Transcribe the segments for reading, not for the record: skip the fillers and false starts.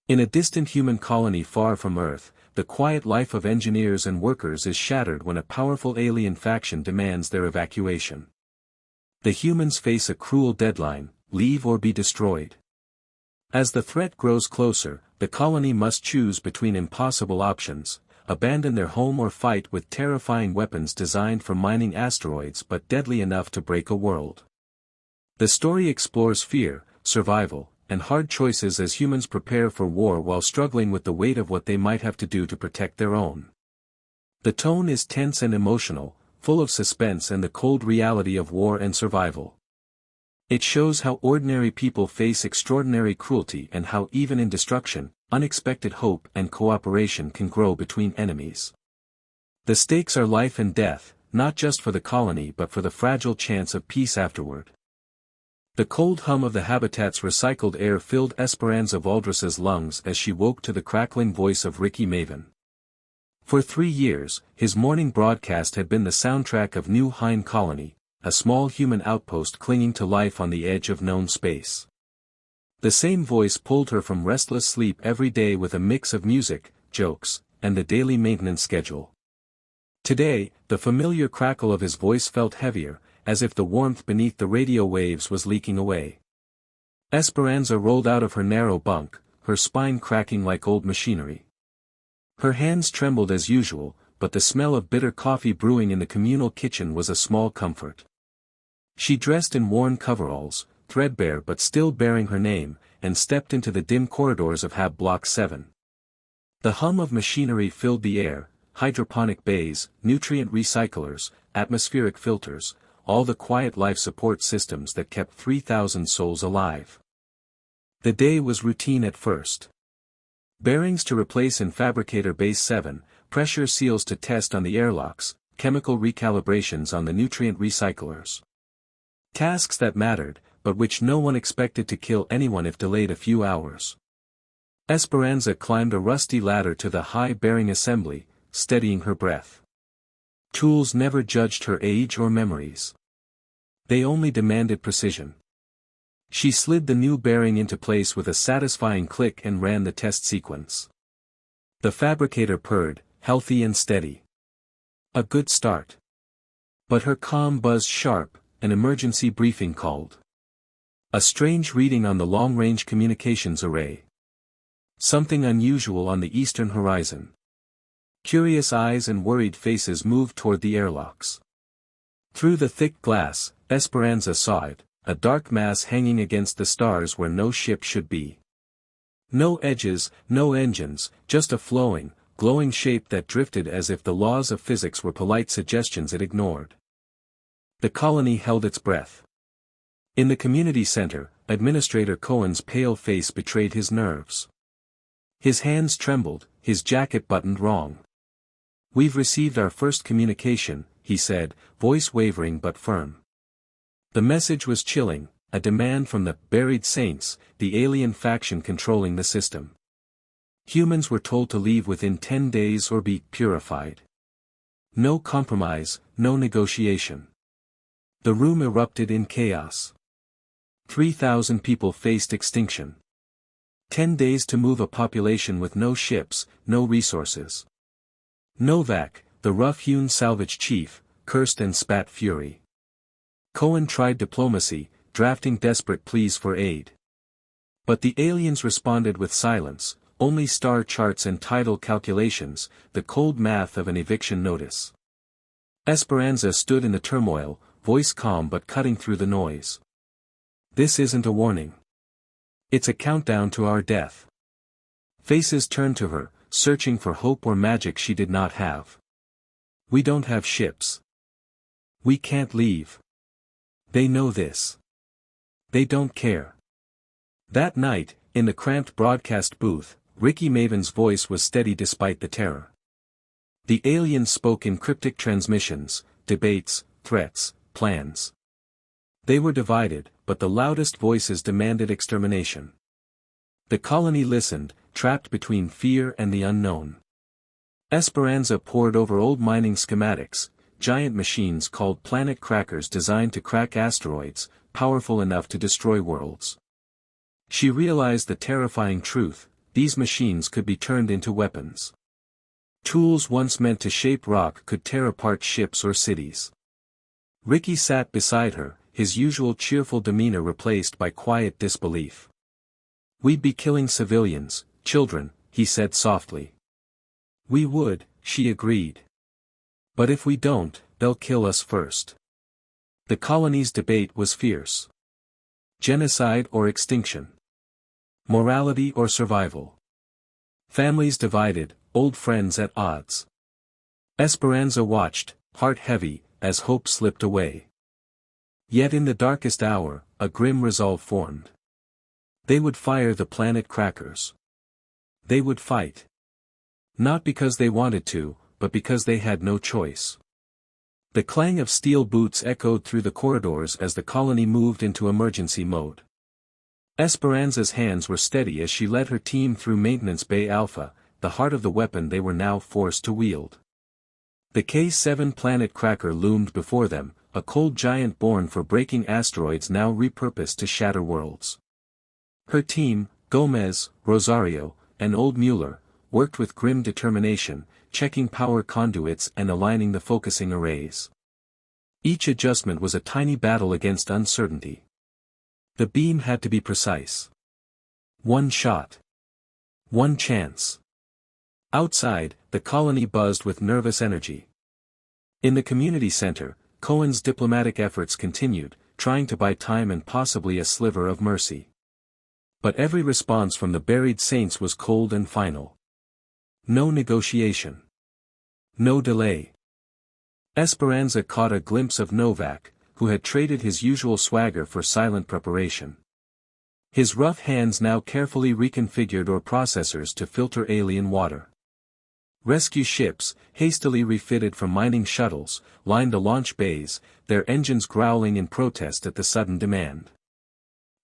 In a distant human colony far from Earth, the quiet life of engineers and workers is shattered when a powerful alien faction demands their evacuation. The humans face a cruel deadline: leave or be destroyed. As the threat grows closer, the colony must choose between impossible options: abandon their home or fight with terrifying weapons designed for mining asteroids but deadly enough to break a world. The story explores fear, survival, and hard choices as humans prepare for war while struggling with the weight of what they might have to do to protect their own. The tone is tense and emotional, full of suspense and the cold reality of war and survival. It shows how ordinary people face extraordinary cruelty and how even in destruction, unexpected hope and cooperation can grow between enemies. The stakes are life and death, not just for the colony but for the fragile chance of peace afterward. The cold hum of the habitat's recycled air filled Esperanza Valdres's lungs as she woke to the crackling voice of Ricky Maven. For 3 years, his morning broadcast had been the soundtrack of New Hine Colony, a small human outpost clinging to life on the edge of known space. The same voice pulled her from restless sleep every day with a mix of music, jokes, and the daily maintenance schedule. Today, the familiar crackle of his voice felt heavier, as if the warmth beneath the radio waves was leaking away. Esperanza rolled out of her narrow bunk, her spine cracking like old machinery. Her hands trembled as usual, but the smell of bitter coffee brewing in the communal kitchen was a small comfort. She dressed in worn coveralls, threadbare but still bearing her name, and stepped into the dim corridors of Hab Block 7. The hum of machinery filled the air: hydroponic bays, nutrient recyclers, atmospheric filters, all the quiet life support systems that kept 3,000 souls alive. The day was routine at first. Bearings to replace in Fabricator Base 7, pressure seals to test on the airlocks, chemical recalibrations on the nutrient recyclers. Tasks that mattered, but which no one expected to kill anyone if delayed a few hours. Esperanza climbed a rusty ladder to the high bearing assembly, steadying her breath. Tools never judged her age or memories. They only demanded precision. She slid the new bearing into place with a satisfying click and ran the test sequence. The fabricator purred, healthy and steady. A good start. But her comm buzzed sharp: an emergency briefing called. A strange reading on the long-range communications array. Something unusual on the eastern horizon. Curious eyes and worried faces moved toward the airlocks. Through the thick glass, Esperanza saw it, a dark mass hanging against the stars where no ship should be. No edges, no engines, just a flowing, glowing shape that drifted as if the laws of physics were polite suggestions it ignored. The colony held its breath. In the community center, Administrator Cohen's pale face betrayed his nerves. His hands trembled, his jacket buttoned wrong. "We've received our first communication," he said, voice wavering but firm. The message was chilling, a demand from the buried saints, the alien faction controlling the system. Humans were told to leave within 10 days or be purified. No compromise, no negotiation. The room erupted in chaos. 3,000 people faced extinction. 10 days to move a population with no ships, no resources. Novak, the rough-hewn salvage chief, cursed and spat fury. Cohen tried diplomacy, drafting desperate pleas for aid. But the aliens responded with silence, only star charts and tidal calculations, the cold math of an eviction notice. Esperanza stood in the turmoil, voice calm but cutting through the noise. "This isn't a warning. It's a countdown to our death." Faces turned to her, searching for hope or magic she did not have. "We don't have ships. We can't leave. They know this. They don't care." That night, in the cramped broadcast booth, Ricky Maven's voice was steady despite the terror. The aliens spoke in cryptic transmissions, debates, threats, plans. They were divided, but the loudest voices demanded extermination. The colony listened, trapped between fear and the unknown. Esperanza pored over old mining schematics, giant machines called planet crackers designed to crack asteroids, powerful enough to destroy worlds. She realized the terrifying truth: these machines could be turned into weapons. Tools once meant to shape rock could tear apart ships or cities. Ricky sat beside her, his usual cheerful demeanor replaced by quiet disbelief. "We'd be killing civilians, children," he said softly. "We would," she agreed. "But if we don't, they'll kill us first." The colony's debate was fierce. Genocide or extinction? Morality or survival? Families divided, old friends at odds. Esperanza watched, heart heavy, as hope slipped away. Yet in the darkest hour, a grim resolve formed. They would fire the planet crackers. They would fight. Not because they wanted to, but because they had no choice. The clang of steel boots echoed through the corridors as the colony moved into emergency mode. Esperanza's hands were steady as she led her team through Maintenance Bay Alpha, the heart of the weapon they were now forced to wield. The K-7 planet cracker loomed before them, a cold giant born for breaking asteroids now repurposed to shatter worlds. Her team, Gomez, Rosario, and Old Mueller, worked with grim determination, checking power conduits and aligning the focusing arrays. Each adjustment was a tiny battle against uncertainty. The beam had to be precise. One shot. One chance. Outside, the colony buzzed with nervous energy. In the community center, Cohen's diplomatic efforts continued, trying to buy time and possibly a sliver of mercy. But every response from the buried saints was cold and final. No negotiation. No delay. Esperanza caught a glimpse of Novak, who had traded his usual swagger for silent preparation. His rough hands now carefully reconfigured ore processors to filter alien water. Rescue ships, hastily refitted from mining shuttles, lined the launch bays, their engines growling in protest at the sudden demand.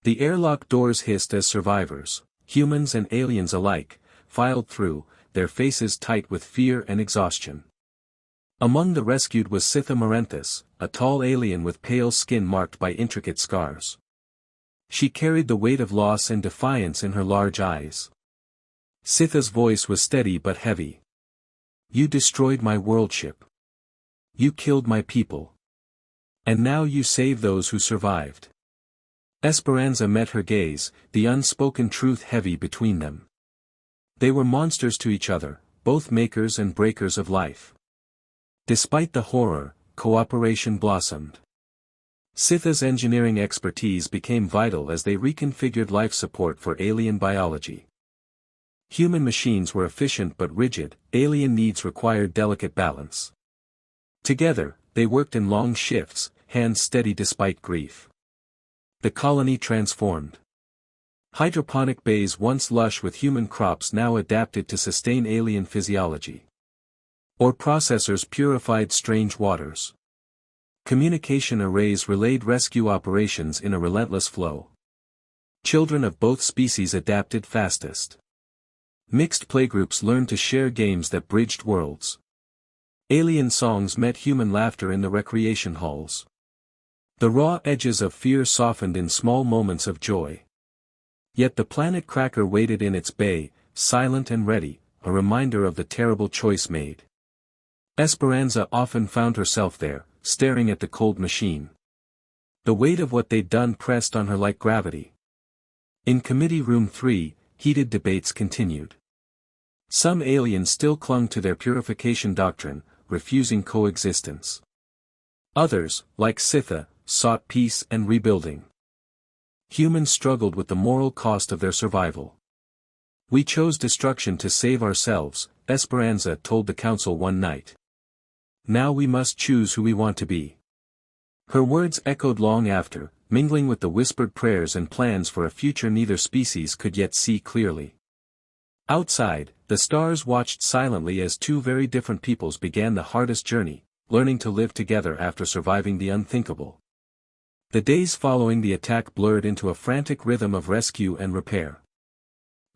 The airlock doors hissed as survivors, humans and aliens alike, filed through, their faces tight with fear and exhaustion. Among the rescued was Sitha Marenthis, a tall alien with pale skin marked by intricate scars. She carried the weight of loss and defiance in her large eyes. Sitha's voice was steady but heavy. "You destroyed my worldship. You killed my people. And now you save those who survived." Esperanza met her gaze, the unspoken truth heavy between them. They were monsters to each other, both makers and breakers of life. Despite the horror, cooperation blossomed. Sitha's engineering expertise became vital as they reconfigured life support for alien biology. Human machines were efficient but rigid, alien needs required delicate balance. Together, they worked in long shifts, hands steady despite grief. The colony transformed. Hydroponic bays once lush with human crops now adapted to sustain alien physiology. Ore processors purified strange waters. Communication arrays relayed rescue operations in a relentless flow. Children of both species adapted fastest. Mixed playgroups learned to share games that bridged worlds. Alien songs met human laughter in the recreation halls. The raw edges of fear softened in small moments of joy. Yet the planet cracker waited in its bay, silent and ready, a reminder of the terrible choice made. Esperanza often found herself there, staring at the cold machine. The weight of what they'd done pressed on her like gravity. In Committee Room 3, heated debates continued. Some aliens still clung to their purification doctrine, refusing coexistence. Others, like Sitha, sought peace and rebuilding. Humans struggled with the moral cost of their survival. "We chose destruction to save ourselves," Esperanza told the council one night. "Now we must choose who we want to be." Her words echoed long after, mingling with the whispered prayers and plans for a future neither species could yet see clearly. Outside, the stars watched silently as two very different peoples began the hardest journey, learning to live together after surviving the unthinkable. The days following the attack blurred into a frantic rhythm of rescue and repair.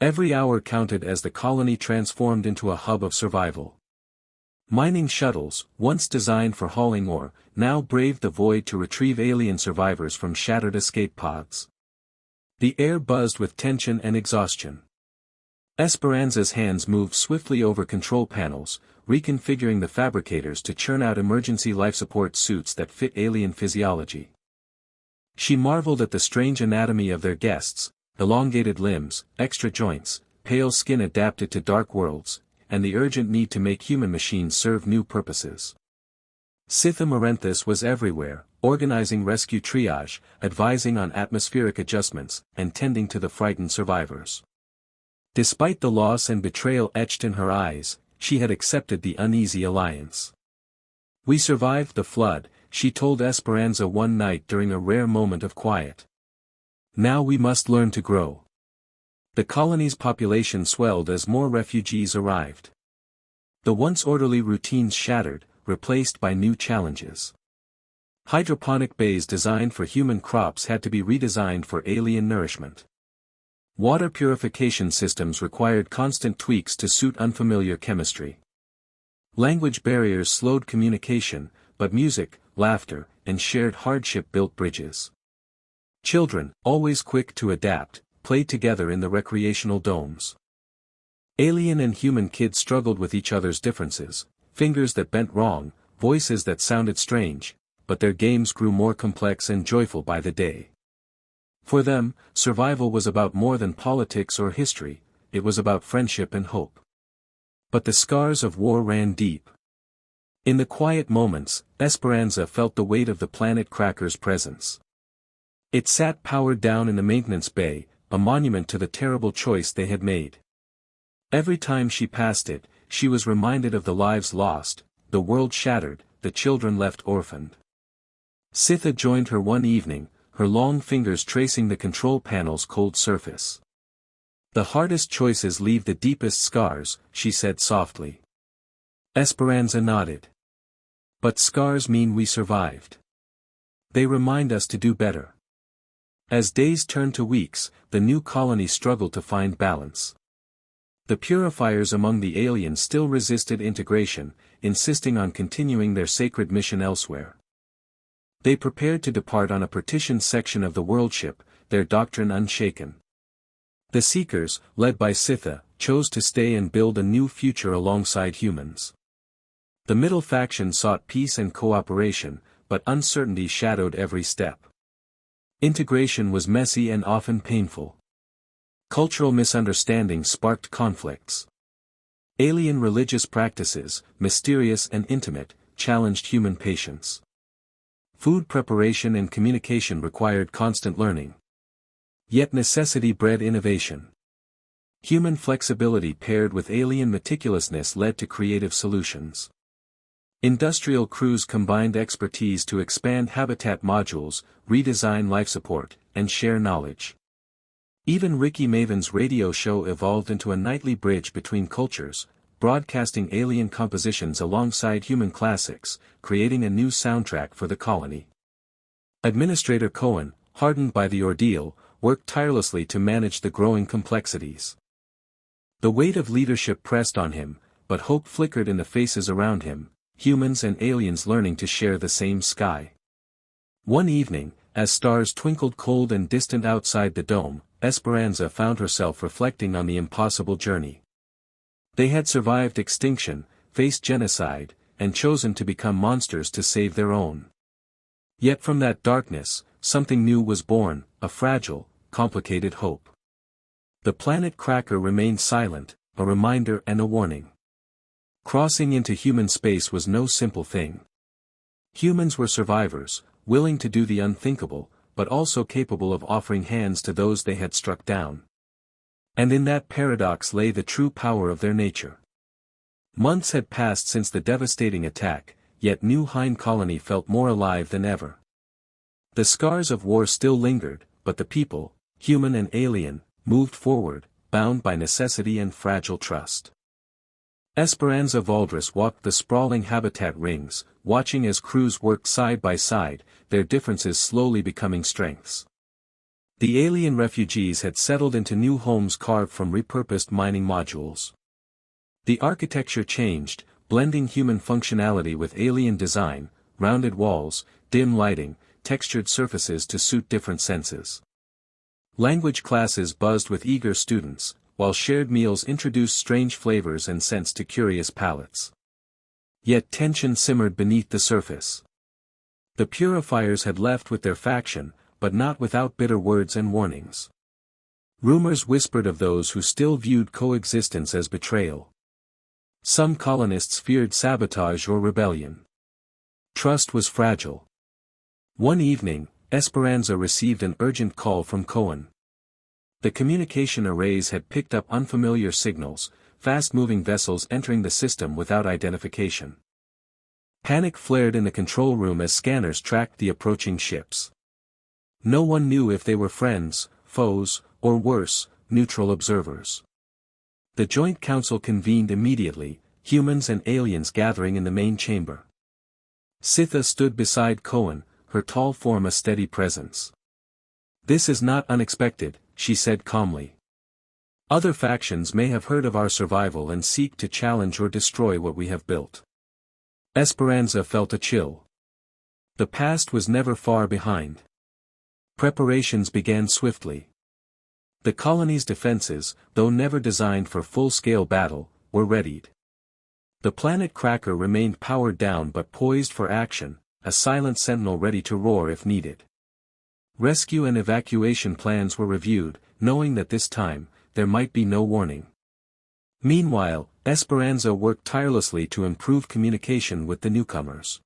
Every hour counted as the colony transformed into a hub of survival. Mining shuttles, once designed for hauling ore, now braved the void to retrieve alien survivors from shattered escape pods. The air buzzed with tension and exhaustion. Esperanza's hands moved swiftly over control panels, reconfiguring the fabricators to churn out emergency life support suits that fit alien physiology. She marveled at the strange anatomy of their guests, elongated limbs, extra joints, pale skin adapted to dark worlds, and the urgent need to make human machines serve new purposes. Sitha Marenthis was everywhere, organizing rescue triage, advising on atmospheric adjustments, and tending to the frightened survivors. Despite the loss and betrayal etched in her eyes, she had accepted the uneasy alliance. "We survived the flood," she told Esperanza one night during a rare moment of quiet. "Now we must learn to grow." The colony's population swelled as more refugees arrived. The once orderly routines shattered, replaced by new challenges. Hydroponic bays designed for human crops had to be redesigned for alien nourishment. Water purification systems required constant tweaks to suit unfamiliar chemistry. Language barriers slowed communication, but music, laughter, and shared hardship built bridges. Children, always quick to adapt, played together in the recreational domes. Alien and human kids struggled with each other's differences, fingers that bent wrong, voices that sounded strange, but their games grew more complex and joyful by the day. For them, survival was about more than politics or history, it was about friendship and hope. But the scars of war ran deep. In the quiet moments, Esperanza felt the weight of the planet Cracker's presence. It sat powered down in the maintenance bay, a monument to the terrible choice they had made. Every time she passed it, she was reminded of the lives lost, the world shattered, the children left orphaned. Sitha joined her one evening, her long fingers tracing the control panel's cold surface. "The hardest choices leave the deepest scars," she said softly. Esperanza nodded. "But scars mean we survived. They remind us to do better." As days turned to weeks, the new colony struggled to find balance. The purifiers among the aliens still resisted integration, insisting on continuing their sacred mission elsewhere. They prepared to depart on a partitioned section of the worldship, their doctrine unshaken. The Seekers, led by Sitha, chose to stay and build a new future alongside humans. The middle faction sought peace and cooperation, but uncertainty shadowed every step. Integration was messy and often painful. Cultural misunderstandings sparked conflicts. Alien religious practices, mysterious and intimate, challenged human patience. Food preparation and communication required constant learning. Yet necessity bred innovation. Human flexibility paired with alien meticulousness led to creative solutions. Industrial crews combined expertise to expand habitat modules, redesign life support, and share knowledge. Even Ricky Maven's radio show evolved into a nightly bridge between cultures, broadcasting alien compositions alongside human classics, creating a new soundtrack for the colony. Administrator Cohen, hardened by the ordeal, worked tirelessly to manage the growing complexities. The weight of leadership pressed on him, but hope flickered in the faces around him, humans and aliens learning to share the same sky. One evening, as stars twinkled cold and distant outside the dome, Esperanza found herself reflecting on the impossible journey. They had survived extinction, faced genocide, and chosen to become monsters to save their own. Yet from that darkness, something new was born, a fragile, complicated hope. The planet Cracker remained silent, a reminder and a warning. Crossing into human space was no simple thing. Humans were survivors, willing to do the unthinkable, but also capable of offering hands to those they had struck down. And in that paradox lay the true power of their nature. Months had passed since the devastating attack, yet New Hind Colony felt more alive than ever. The scars of war still lingered, but the people, human and alien, moved forward, bound by necessity and fragile trust. Esperanza Valdres walked the sprawling habitat rings, watching as crews worked side by side, their differences slowly becoming strengths. The alien refugees had settled into new homes carved from repurposed mining modules. The architecture changed, blending human functionality with alien design, rounded walls, dim lighting, textured surfaces to suit different senses. Language classes buzzed with eager students, while shared meals introduced strange flavors and scents to curious palates. Yet tension simmered beneath the surface. The purifiers had left with their faction, but not without bitter words and warnings. Rumors whispered of those who still viewed coexistence as betrayal. Some colonists feared sabotage or rebellion. Trust was fragile. One evening, Esperanza received an urgent call from Cohen. The communication arrays had picked up unfamiliar signals, fast-moving vessels entering the system without identification. Panic flared in the control room as scanners tracked the approaching ships. No one knew if they were friends, foes, or worse, neutral observers. The Joint Council convened immediately, humans and aliens gathering in the main chamber. Sitha stood beside Cohen, her tall form a steady presence. "This is not unexpected," she said calmly. "Other factions may have heard of our survival and seek to challenge or destroy what we have built." Esperanza felt a chill. The past was never far behind. Preparations began swiftly. The colony's defenses, though never designed for full-scale battle, were readied. The planet Cracker remained powered down but poised for action, a silent sentinel ready to roar if needed. Rescue and evacuation plans were reviewed, knowing that this time, there might be no warning. Meanwhile, Esperanza worked tirelessly to improve communication with the newcomers.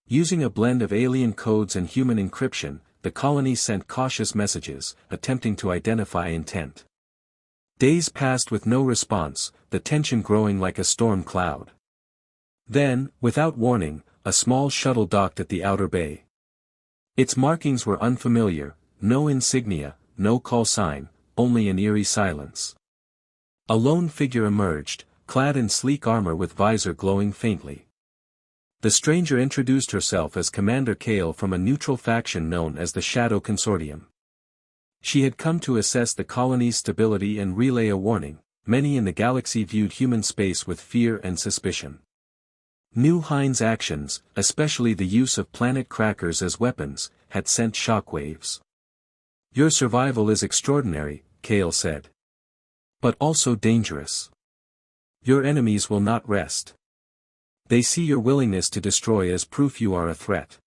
Using a blend of alien codes and human encryption, the colony sent cautious messages, attempting to identify intent. Days passed with no response, the tension growing like a storm cloud. Then, without warning, a small shuttle docked at the outer bay. Its markings were unfamiliar, no insignia, no call sign, only an eerie silence. A lone figure emerged, clad in sleek armor with visor glowing faintly. The stranger introduced herself as Commander Kale from a neutral faction known as the Shadow Consortium. She had come to assess the colony's stability and relay a warning. Many in the galaxy viewed human space with fear and suspicion. New Hein's actions, especially the use of planet crackers as weapons, had sent shockwaves. "Your survival is extraordinary," Kale said. "But also dangerous. Your enemies will not rest. They see your willingness to destroy as proof you are a threat."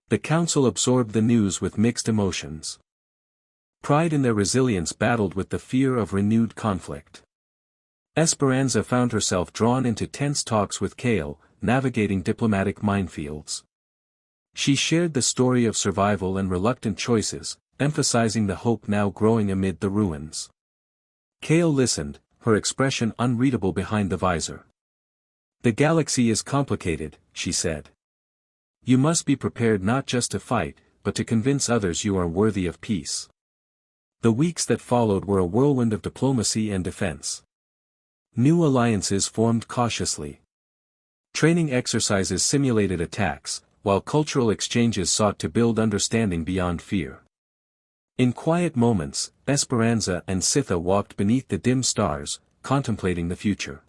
The Council absorbed the news with mixed emotions. Pride in their resilience battled with the fear of renewed conflict. Esperanza found herself drawn into tense talks with Kale, navigating diplomatic minefields. She shared the story of survival and reluctant choices, emphasizing the hope now growing amid the ruins. Kale listened, her expression unreadable behind the visor. "The galaxy is complicated," she said. "You must be prepared not just to fight, but to convince others you are worthy of peace." The weeks that followed were a whirlwind of diplomacy and defense. New alliances formed cautiously. Training exercises simulated attacks, while cultural exchanges sought to build understanding beyond fear. In quiet moments, Esperanza and Sitha walked beneath the dim stars, contemplating the future.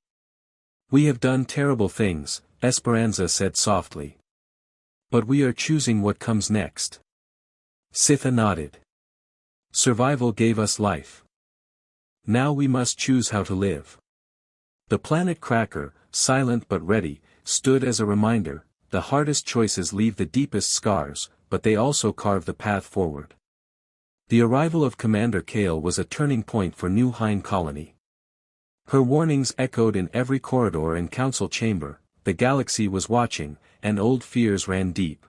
"We have done terrible things," Esperanza said softly. "But we are choosing what comes next." Sitha nodded. "Survival gave us life. Now we must choose how to live." The planet Cracker, silent but ready, stood as a reminder: the hardest choices leave the deepest scars, but they also carve the path forward. The arrival of Commander Kale was a turning point for New Hein Colony. Her warnings echoed in every corridor and council chamber. The galaxy was watching, and old fears ran deep.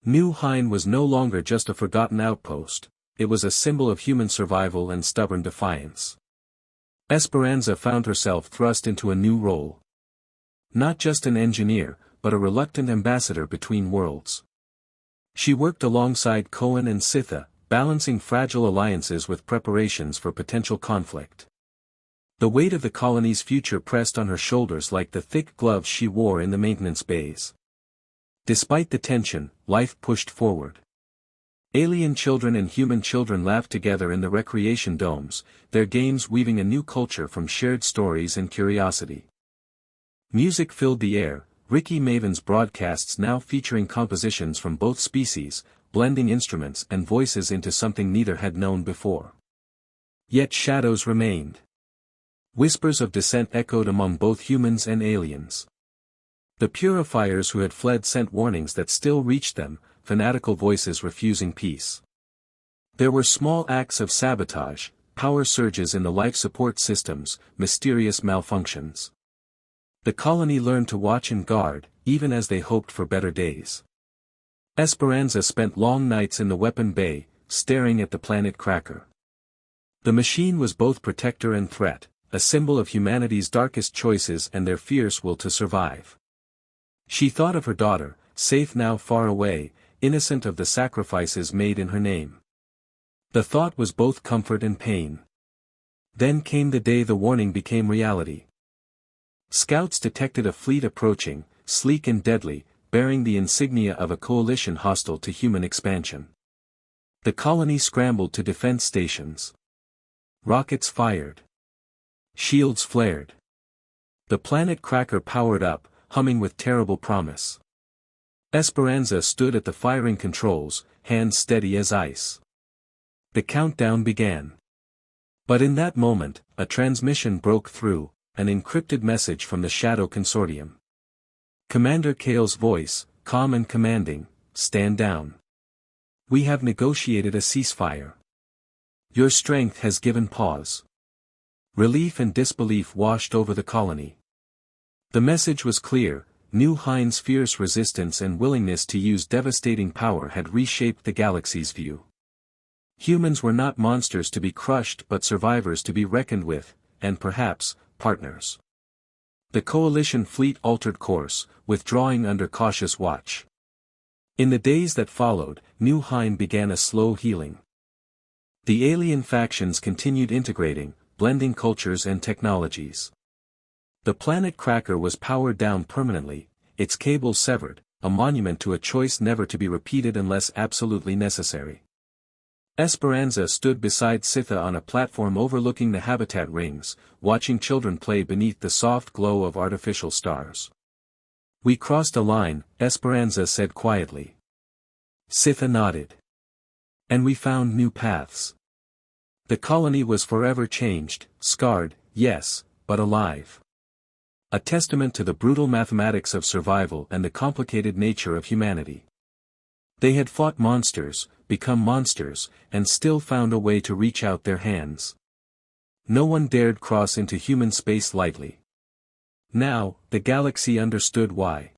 New Hein was no longer just a forgotten outpost, it was a symbol of human survival and stubborn defiance. Esperanza found herself thrust into a new role. Not just an engineer, but a reluctant ambassador between worlds. She worked alongside Cohen and Sitha, balancing fragile alliances with preparations for potential conflict. The weight of the colony's future pressed on her shoulders like the thick gloves she wore in the maintenance bays. Despite the tension, life pushed forward. Alien children and human children laughed together in the recreation domes, their games weaving a new culture from shared stories and curiosity. Music filled the air, Ricky Maven's broadcasts now featuring compositions from both species, blending instruments and voices into something neither had known before. Yet shadows remained. Whispers of dissent echoed among both humans and aliens. The purifiers who had fled sent warnings that still reached them, fanatical voices refusing peace. There were small acts of sabotage, power surges in the life support systems, mysterious malfunctions. The colony learned to watch and guard, even as they hoped for better days. Esperanza spent long nights in the weapon bay, staring at the planet cracker. The machine was both protector and threat, a symbol of humanity's darkest choices and their fierce will to survive. She thought of her daughter, safe now far away, innocent of the sacrifices made in her name. The thought was both comfort and pain. Then came the day the warning became reality. Scouts detected a fleet approaching, sleek and deadly, bearing the insignia of a coalition hostile to human expansion. The colony scrambled to defense stations. Rockets fired. Shields flared. The planet cracker powered up, humming with terrible promise. Esperanza stood at the firing controls, hands steady as ice. The countdown began. But in that moment, a transmission broke through, an encrypted message from the Shadow Consortium. Commander Kale's voice, calm and commanding, "Stand down. We have negotiated a ceasefire. Your strength has given pause." Relief and disbelief washed over the colony. The message was clear: New Hein's fierce resistance and willingness to use devastating power had reshaped the galaxy's view. Humans were not monsters to be crushed but survivors to be reckoned with, and perhaps, partners. The coalition fleet altered course, withdrawing under cautious watch. In the days that followed, New Hein began a slow healing. The alien factions continued integrating, blending cultures and technologies. The planet cracker was powered down permanently, its cables severed, a monument to a choice never to be repeated unless absolutely necessary. Esperanza stood beside Sitha on a platform overlooking the habitat rings, watching children play beneath the soft glow of artificial stars. "We crossed a line," Esperanza said quietly. Sitha nodded. "And we found new paths." The colony was forever changed, scarred, yes, but alive. A testament to the brutal mathematics of survival and the complicated nature of humanity. They had fought monsters, become monsters, and still found a way to reach out their hands. No one dared cross into human space lightly. Now, the galaxy understood why.